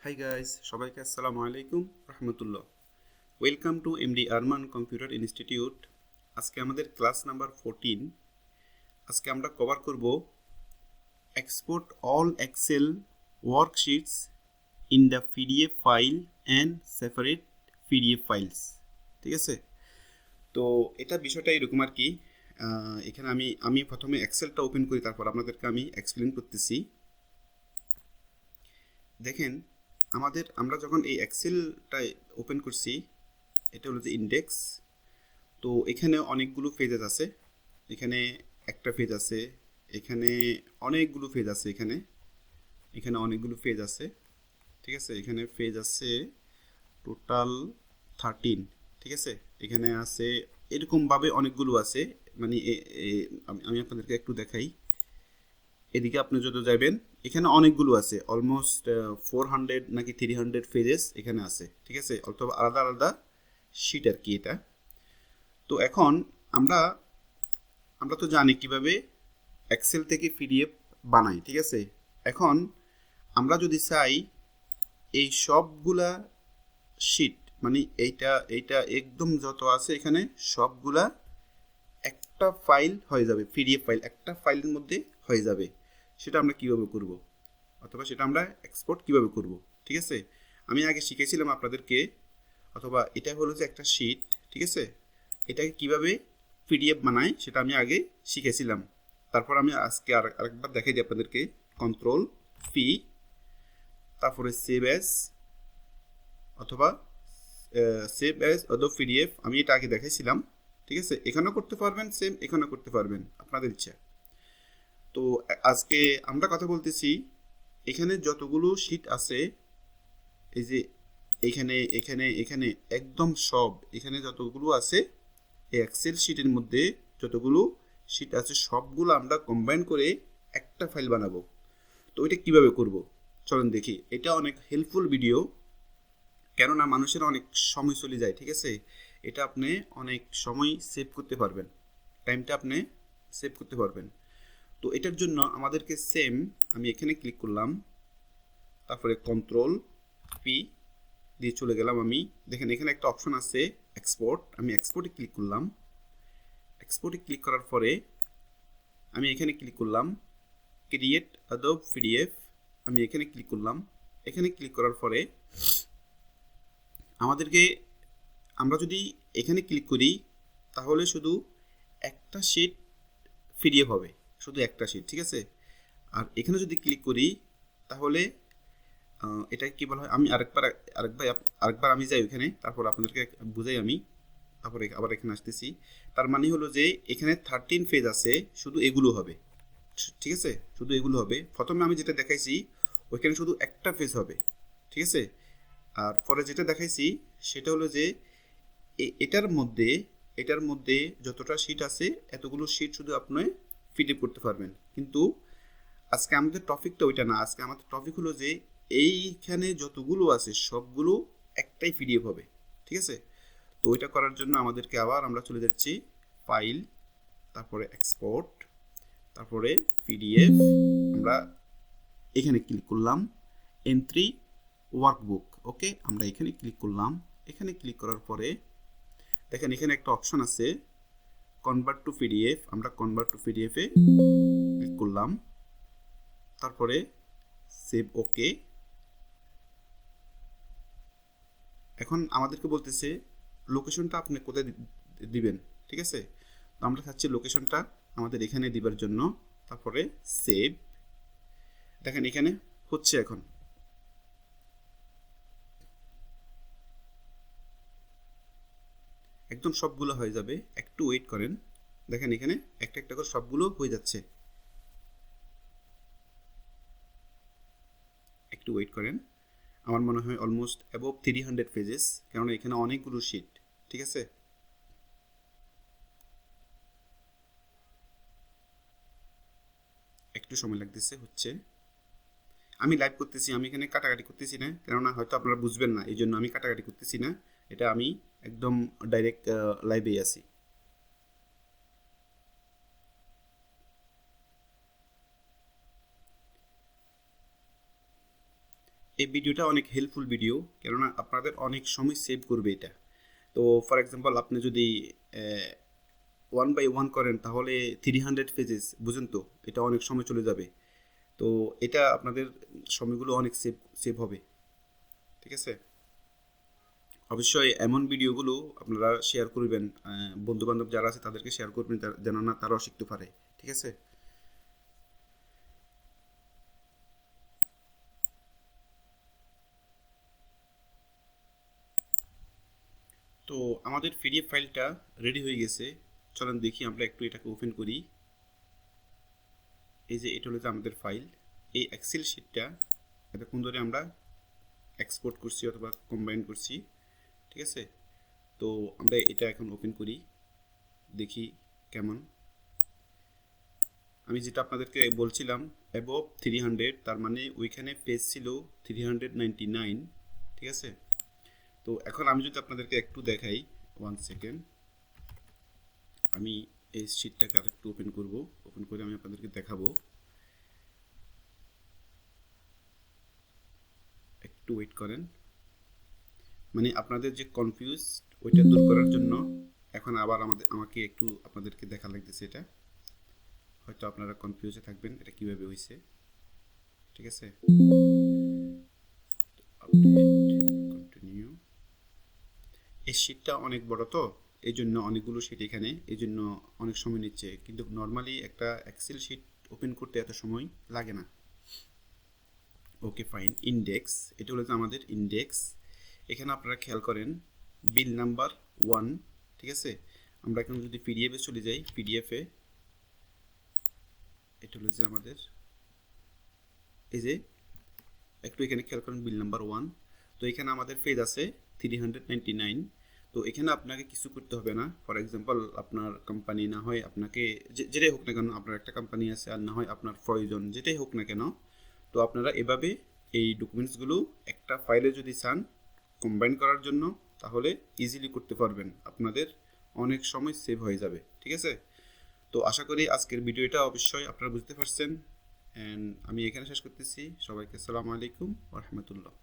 Hi guys, সবাইকে আসসালামু আলাইকুম রহমতুল্লাহ। Welcome to MD Arman computer institute. আজকে আমাদের ক্লাস নাম্বার 14। আজকে আমরা কভার করব export all Excel worksheets in the PDF file and separate PDF files. ঠিক আছে, তো এটা বিষয়টা এরকম আর কি। এখানে আমি প্রথমে এক্সেলটা ওপেন করি, তারপর আপনাদেরকে আমি এক্সপ্লেন করতেছি। দেখেন, আমরা যখন এই এক্সেলটা ওপেন করছি, এটা হলো যে ইন্ডেক্স। তো এখানে অনেকগুলো পেজেস আছে, এখানে একটা পেজ আছে, এখানে অনেকগুলো পেজ আছে, এখানে অনেকগুলো পেজ আছে। ঠিক আছে, এখানে পেজ আছে টোটাল 13। ঠিক আছে, এখানে আছে এরকমভাবে অনেকগুলো আছে। মানে আমি আপনাদেরকে একটু দেখাই। এদিকে আপনি যত যাবেন এখানে অনেকগুলো আছে, অলমোস্ট 400 নাকি 300 পেজেস এখানে আছে। ঠিক আছে, অথবা আলাদা আলাদা শিট আর কি এটা। তো এখন আমরা আমরা তো জানি কিভাবে এক্সেল থেকে পিডিএফ বানাই। ঠিক আছে, এখন আমরা যদি চাই এই সবগুলা শিট, মানে এইটা এইটা একদম যত আছে এখানে সবগুলা একটা ফাইল হয়ে যাবে, পিডিএফ ফাইল একটা ফাইলের মধ্যে হয়ে যাবে। সেটা আমরা কিভাবে করব, অথবা সেটা আমরা এক্সপোর্ট কিভাবে করব। ঠিক আছে, আমি আগে শিখেছিলাম আপনাদেরকে, অথবা এটা হলো যে একটা শিট। ঠিক আছে, এটাকে কিভাবে পিডিএফ বানায় সেটা আমি আগে শিখেছিলাম। তারপর আমি আজকে আরেকবার দেখাই দিই আপনাদেরকে। কন্ট্রোল পি, তারপরে সেভ অ্যাজ, অথবা সেভ অ্যাজ অথবা পিডিএফ, আমি এটা আগে দেখাইছিলাম। ঠিক আছে, এখানেও করতে পারবেন, সেম এখানেও করতে পারবেন, আপনাদের ইচ্ছা। তো আজকে আমরা কথা বলতেছি এখানে যতগুলো শিট আছে, এই যে এখানে এখানে এখানে একদম সব, এখানে যতগুলো আছে এই এক্সেল শিটের মধ্যে যতগুলো শিট আছে সবগুলো আমরা কম্বাইন করে একটা ফাইল বানাবো। তো এটা কিভাবে করব চলেন দেখি। এটা অনেক হেল্পফুল ভিডিও, কেননা মানুষের অনেক সময় চলে যায়। ঠিক আছে, এটা আপনি অনেক সময় সেভ করতে পারবেন, টাইমটা আপনি সেভ করতে পারবেন। তো এটার জন্য আমাদেরকে সেম, আমি এখানে ক্লিক করলাম, তারপরে কন্ট্রোল পি দিয়ে চলে গেলাম আমি। দেখেন এখানে একটা অপশন আছে এক্সপোর্ট, আমি এক্সপোর্টে ক্লিক করলাম। এক্সপোর্টে ক্লিক করার পরে আমি এখানে ক্লিক করলাম ক্রিয়েট অ্যাডোব পিডিএফ, আমি এখানে ক্লিক করলাম। এখানে ক্লিক করার পরে আমরা যদি এখানে ক্লিক করি তাহলে শুধু একটা শিট পিডিএফ হবে, শুধু একটা শিট। ঠিক আছে, আর এখানে যদি ক্লিক করি তাহলে এটা কি বলা হয়, আমি আরেকবার আমি যাই ওখানে, তারপর আপনাদেরকে বুঝাই আমি, তারপরে আবার এখানে আসতেছি। তার মানে হলো যে এখানে 13 পেজ আছে, শুধু এগুলো হবে। ঠিক আছে, শুধু এগুলো হবে। প্রথমে আমি যেটা দেখাইছি ওইখানে শুধু একটা পেজ হবে। ঠিক আছে, আর পরে যেটা দেখাইছি সেটা হলো যে এটার মধ্যে যতটা শিট আছে এতগুলো শিট শুধু আপনি পিডিএফ করতে পারবেন। কিন্তু আজকে আমাদের টপিকটা ওইটা না, আজকে আমাদের টপিক হলো যে এইখানে যতগুলো আছে সবগুলো একটাই পিডিএফ হবে। ঠিক আছে, তো ওইটা করার জন্য আমাদেরকে আবার আমরা চলে যাচ্ছি ফাইল, তারপরে এক্সপোর্ট, তারপরে পিডিএফ। আমরা এখানে ক্লিক করলাম এন্ট্রি ওয়ার্কবুক। ওকে, আমরা এখানে ক্লিক করলাম। এখানে ক্লিক করার পরে দেখেন এখানে একটা অপশন আছে কনভার্ট টু পিডিএফ, আমরা কনভার্ট টু পিডিএফে ক্লিক করলাম, তারপরে সেভ ওকে। এখন আমাদেরকে বলতেছে লোকেশনটা আপনি কোথায় দিবেন। ঠিক আছে, তো আমরা চাচ্ছি লোকেশনটা আমাদের এখানে দিবার জন্য, তারপরে সেভ। দেখেন এখানে হচ্ছে, এখন একদম সবগুলো হয়ে যাবে, একটু ওয়েট করেন। দেখেন এখানে একটা একটা করে সবগুলো হয়ে যাচ্ছে, একটু ওয়েট করেন। আমার মনে হয় অলমোস্ট অ্যাবভ 300 পেজেস, কারণ এখানে অনেকগুলো শিট। ঠিক আছে, একটু সময় লাগতেছে, হচ্ছে। আমি লাইভ করতেছি, আমি এখানে কাটাকাটি করতেছি না, কেননা হয়তো আপনারা বুঝবেন না, এই জন্য আমি কাটাকাটি করতেছি না। এটা আমি একদম ডাইরেক্ট লাইভেই আছি। এই ভিডিওটা অনেক হেল্পফুল ভিডিও, কেননা আপনাদের অনেক সময় সেভ করবে এটা। তো ফর এক্সাম্পল আপনি যদি 1 by 1 করেন তাহলে 300 পেজেস, বুঝেন তো, এটা অনেক সময় চলে যাবে। তো এটা আপনাদের সময়গুলো অনেক সেভ হবে, ঠিক আছে। অবশ্যই এমন ভিডিওগুলো আপনারা শেয়ার করবেন, বন্ধুবান্ধব যারা আছে তাদেরকে শেয়ার করবেন, যেন না তারাও শিখতে পারে, ঠিক আছে। তো আমাদের পিডিএফ ফাইলটা রেডি হয়ে গেছে। চলেন দেখি, আমরা একটু এটাকে ওপেন করি। এই যে এটা হলো যে আমাদের ফাইল। এই এক্সেল শিটটা এতক্ষণ ধরে আমরা এক্সপোর্ট করছি অথবা কম্বাইন করছি, ঠিক আছে। তো আমরা এটা এখন ওপেন করি, দেখি কেমন। আমি যেটা আপনাদেরকে বলছিলাম অ্যাবভ 300, তার মানে ওইখানে পেজ ছিল 399, ঠিক আছে। তো এখন আমি যদি আপনাদেরকে একটু দেখাই, 1 সেকেন্ড, আমি এই শিটটাকে আরেকটু ওপেন করব। ওপেন করে আমি আপনাদেরকে দেখাবো, একটু ওয়েট করেন। মানে আপনাদের যে কনফিউজ ওইটা দূর করার জন্য এখন আবার আমাকে একটু আপনাদেরকে দেখা লাগতেছে। এটা হয়তো আপনারা কনফিউজে থাকবেন এটা কিভাবে হয়েছে, ঠিক আছে। Update continue. এই শিটটা অনেক বড়, তো এই জন্য অনেকগুলো শিট এখানে, এই জন্য অনেক সময় নিচ্ছে, কিন্তু নর্মালি একটা এক্সেল শিট ওপেন করতে এত সময় লাগে না। Okay fine. ইন্ডেক্স, এটা হলো আমাদের ইন্ডেক্স। এখানে আপনারা খেয়াল করেন বিল নাম্বার 1, ঠিক আছে। আমরা এখন যদি পিডিএফে চলে যাই, পিডিএফে এটা হলো যে আমাদের, এই যে একটু এখানে খেয়াল করেন বিল নাম্বার 1। তো এখানে আমাদের পেজ আছে 399। তো এখানে আপনাকে কিছু করতে হবে না। ফর এক্সাম্পল আপনার কোম্পানি না হয় আপনাকে যেটাই হোক না কেন, আপনার একটা কোম্পানি আছে আর না হয় আপনার প্রয়োজন যেটাই হোক না কেন, তো আপনারা এভাবে এই ডকুমেন্টসগুলো একটা ফাইলে যদি চান কম্বাইন করার জন্য, তাহলে ইজিলি করতে পারবেন, আপনাদের অনেক সময় সেভ হয়ে যাবে, ঠিক আছে। তো আশা করি আজকের ভিডিওটা অবশ্যই আপনারা বুঝতে পারছেন। অ্যান্ড আমি এখানে শেষ করতেছি। সবাইকে আসসালামু আলাইকুম ওয়া রাহমাতুল্লাহ।